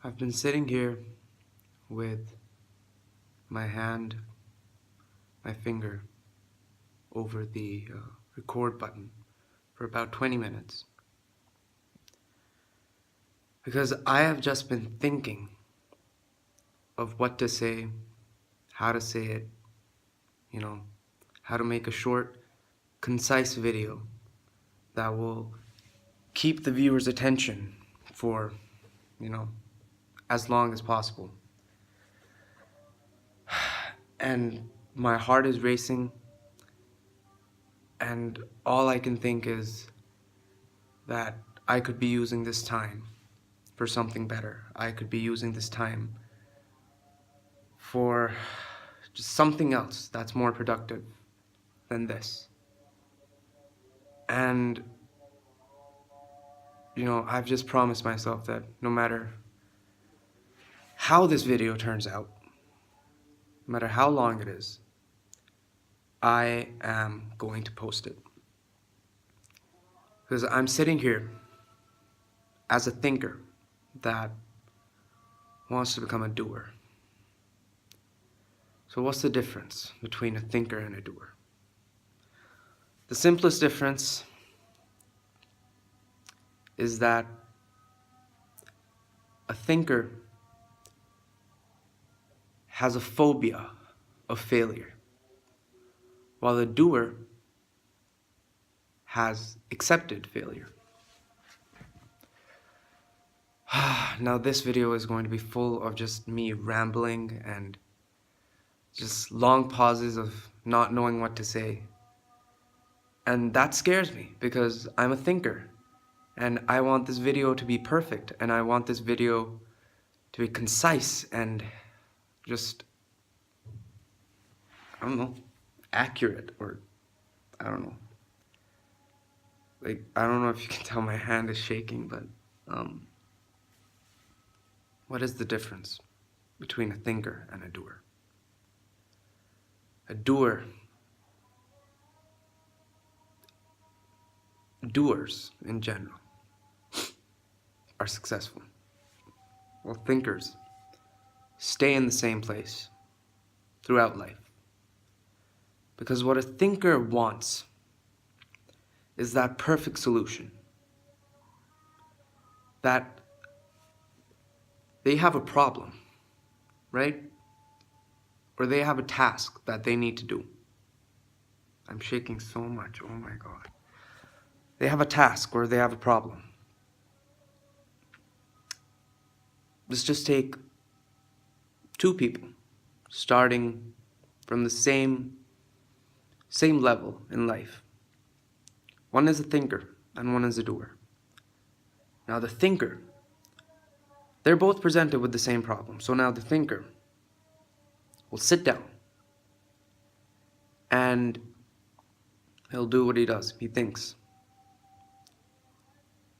I've been sitting here with my finger over the record button for about 20 minutes because I have just been thinking of what to say, how to say it, how to make a short, concise video that will keep the viewer's attention for, as long as possible. And my heart is racing, and all I can think is that I could be using this time for something better. I could be using this time for just something else that's more productive than this. And, I've just promised myself that no matter how this video turns out, no matter how long it is, I am going to post it. Because I'm sitting here as a thinker that wants to become a doer. So what's the difference between a thinker and a doer? The simplest difference is that a thinker has a phobia of failure, while a doer has accepted failure. Now this video is going to be full of just me rambling and just long pauses of not knowing what to say. And that scares me because I'm a thinker and I want this video to be perfect, and I want this video to be concise and just, accurate, or I don't know. I don't know if you can tell my hand is shaking, but what is the difference between a thinker and a doer? A doer, doers in general are successful, while thinkers stay in the same place throughout life. Because what a thinker wants is that perfect solution. That they have a problem, right? Or they have a task that they need to do. I'm shaking so much, oh my God. They have a task or they have a problem. Let's just take two people starting from the same level in life. One is a thinker and one is a doer. Now the thinker, they're both presented with the same problem. So now the thinker will sit down and he'll do what he does. He thinks.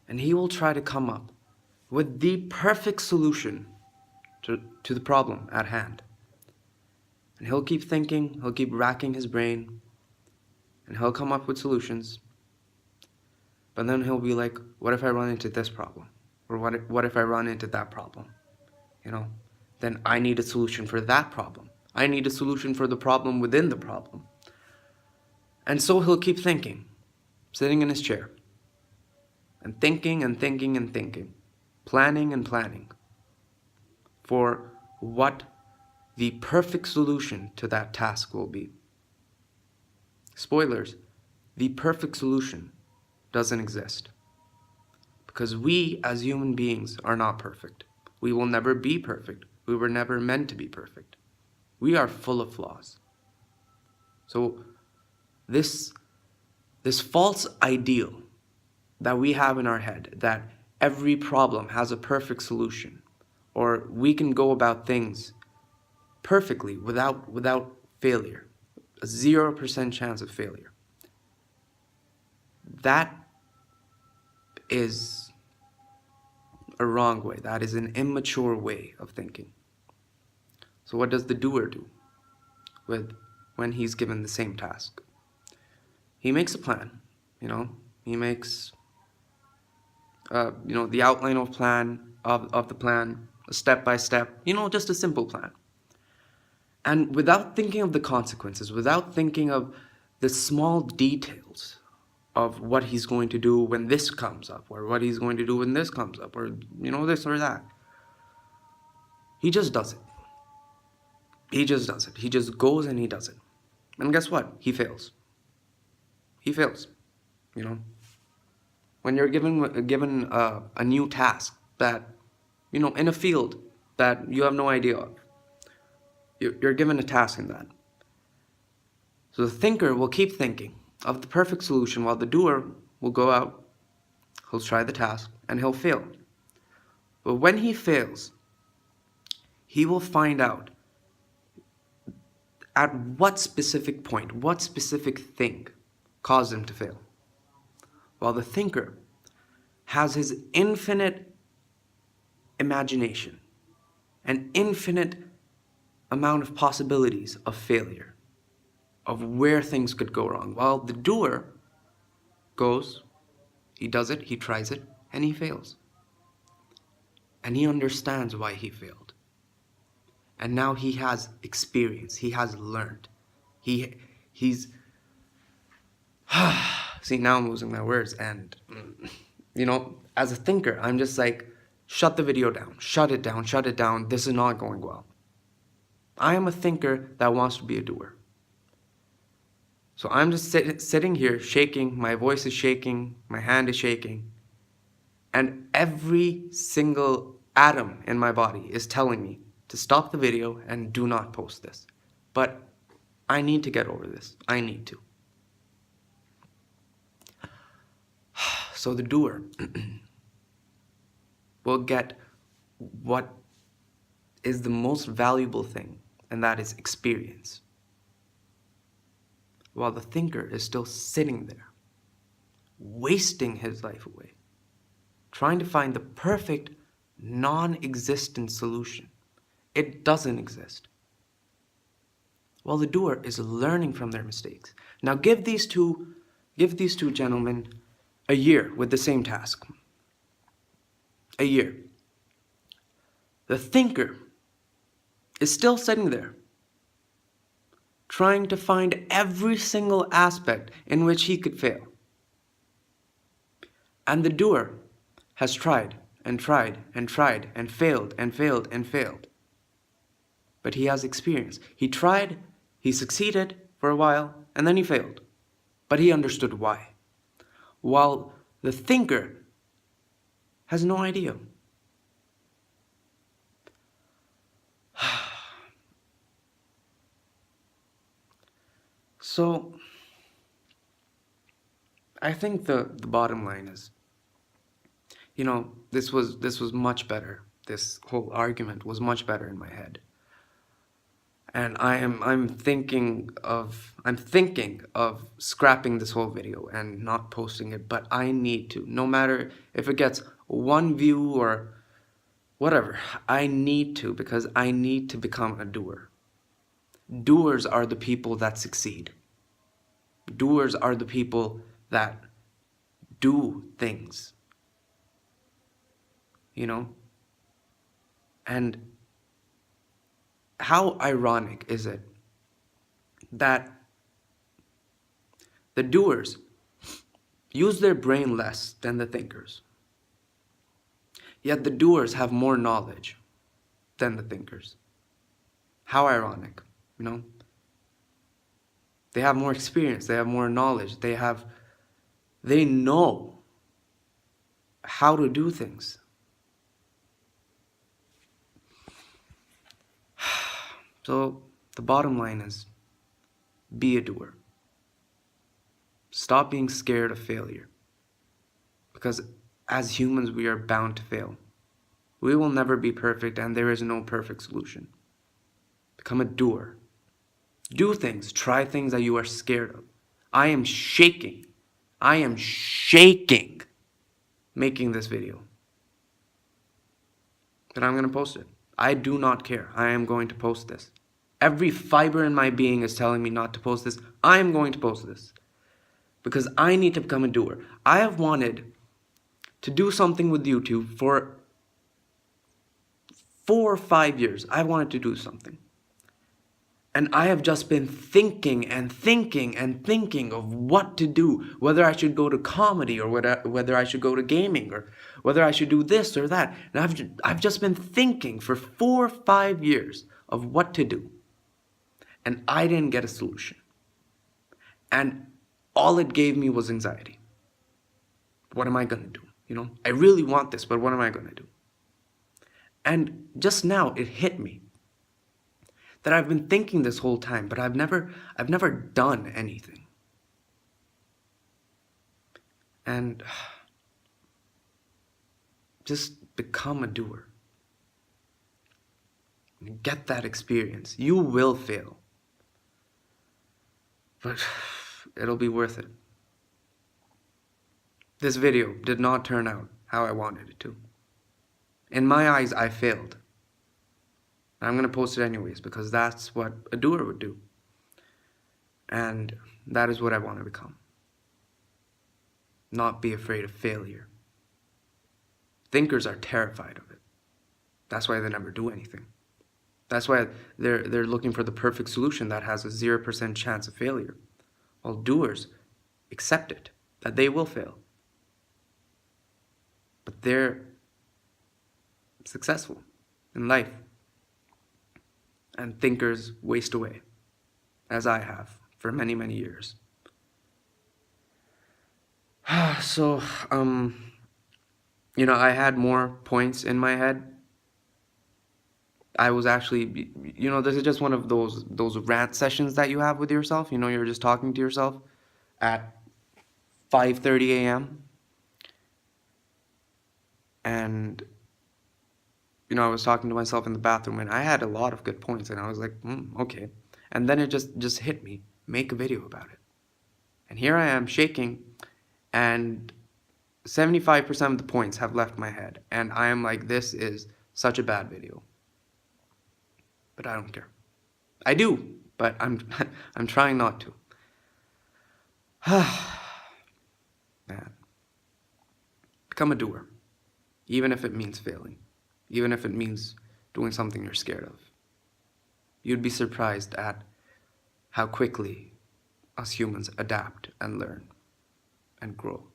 And he will try to come up with the perfect solution to the problem at hand. And he'll keep thinking, he'll keep racking his brain, and he'll come up with solutions. But then he'll be like, what if I run into this problem? Or what if I run into that problem? Then I need a solution for that problem. I need a solution for the problem within the problem. And so he'll keep thinking, sitting in his chair, and thinking and thinking and thinking, planning and planning for what the perfect solution to that task will be. Spoilers, the perfect solution doesn't exist. Because we as human beings are not perfect. We will never be perfect. We were never meant to be perfect. We are full of flaws. So this false ideal that we have in our head that every problem has a perfect solution, or we can go about things perfectly without failure, a 0% chance of failure, that is a wrong way. That is an immature way of thinking. So what does the doer do when he's given the same task? He makes a plan, he makes the outline of the plan, a step-by-step, just a simple plan. And without thinking of the consequences, without thinking of the small details of what he's going to do when this comes up, or what he's going to do when this comes up, or, this or that. He just does it. He just does it. He just goes and he does it. And guess what? He fails. He fails. When you're given a new task that, in a field that you have no idea of, you're given a task in that. So the thinker will keep thinking of the perfect solution while the doer will go out, he'll try the task, and he'll fail. But when he fails, he will find out at what specific point, what specific thing caused him to fail. While the thinker has his infinite imagination, an infinite amount of possibilities of failure, of where things could go wrong. While the doer goes, he does it, he tries it, and he fails. And he understands why he failed. And now he has experience, he has learned. He's see, now I'm losing my words, and as a thinker, I'm just like, shut the video down, shut it down, this is not going well. I am a thinker that wants to be a doer. So I'm just sitting here shaking, my voice is shaking, my hand is shaking, and every single atom in my body is telling me to stop the video and do not post this. But I need to get over this. I need to. So the doer will get what is the most valuable thing, and that is experience. While the thinker is still sitting there, wasting his life away, trying to find the perfect non-existent solution. It doesn't exist. While the doer is learning from their mistakes. Now give these two gentlemen a year with the same task. A year. The thinker is still sitting there, trying to find every single aspect in which he could fail. And the doer has tried and tried and tried and failed and failed and failed. But he has experience. He tried, he succeeded for a while, and then he failed. But he understood why. While the thinker has no idea. So, I think the bottom line is, this was much better. This whole argument was much better in my head. And I'm thinking of scrapping this whole video and not posting it, but I need to. No matter if it gets one view or whatever, I need to, because I need to become a doer. Doers are the people that succeed. Doers are the people that do things. And how ironic is it that the doers use their brain less than the thinkers, yet the doers have more knowledge than the thinkers? How ironic, They have more experience, they have more knowledge, they know how to do things. So the bottom line is, be a doer. Stop being scared of failure. Because as humans, we are bound to fail. We will never be perfect, and there is no perfect solution. Become a doer. Do things, try things that you are scared of. I am shaking making this video. But I'm going to post it. I do not care. I am going to post this. Every fiber in my being is telling me not to post this. I am going to post this. Because I need to become a doer. I have wanted to do something with YouTube for 4 or 5 years, I wanted to do something. And I have just been thinking and thinking and thinking of what to do, whether I should go to comedy or whether I should go to gaming or whether I should do this or that. And I've just been thinking for 4 or 5 years of what to do. And I didn't get a solution. And all it gave me was anxiety. What am I going to do? I really want this, but what am I going to do? And just now it hit me that I've been thinking this whole time, but I've never done anything. And just become a doer. Get that experience. You will fail, but it'll be worth it. This video did not turn out how I wanted it to. In my eyes, I failed. I'm going to post it anyways because that's what a doer would do. And that is what I want to become. Not be afraid of failure. Thinkers are terrified of it. That's why they never do anything. That's why they're looking for the perfect solution that has a 0% chance of failure. While doers accept it, that they will fail. But they're successful in life. And thinkers waste away, as I have for many, many years. So, I had more points in my head. I was actually, this is just one of those rant sessions that you have with yourself. You're just talking to yourself at 5:30 a.m. And I was talking to myself in the bathroom, and I had a lot of good points, and I was like, okay. And then it just hit me, make a video about it. And here I am shaking, and 75% of the points have left my head, and I am like, this is such a bad video. But I don't care. I do, but I'm trying not to. Man. Become a doer, even if it means failing. Even if it means doing something you're scared of. You'd be surprised at how quickly us humans adapt and learn and grow.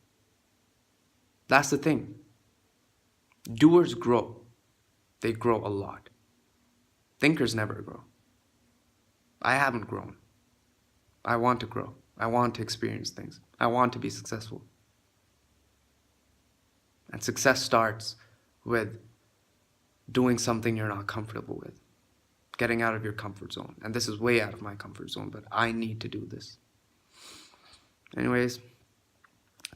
That's the thing. Doers grow. They grow a lot. Thinkers never grow. I haven't grown. I want to grow. I want to experience things. I want to be successful. And success starts with doing something you're not comfortable with. Getting out of your comfort zone. And this is way out of my comfort zone, but I need to do this. Anyways,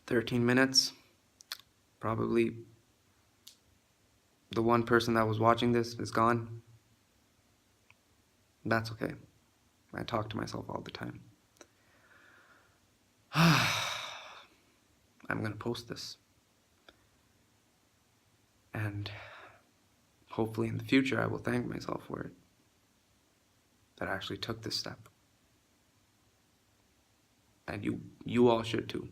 13 minutes. Probably the one person that was watching this is gone. That's okay. I talk to myself all the time. I'm going to post this. And hopefully in the future I will thank myself for it. That I actually took this step. And you all should too.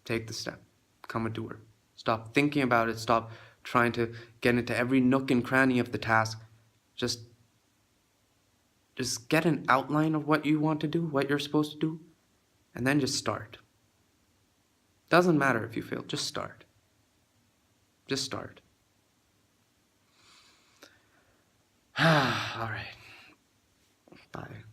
Take the step. Become a doer. Stop thinking about it. Stop trying to get into every nook and cranny of the task. Just get an outline of what you want to do, what you're supposed to do, and then just start. Doesn't matter if you fail, just start. Just start. All right. Bye.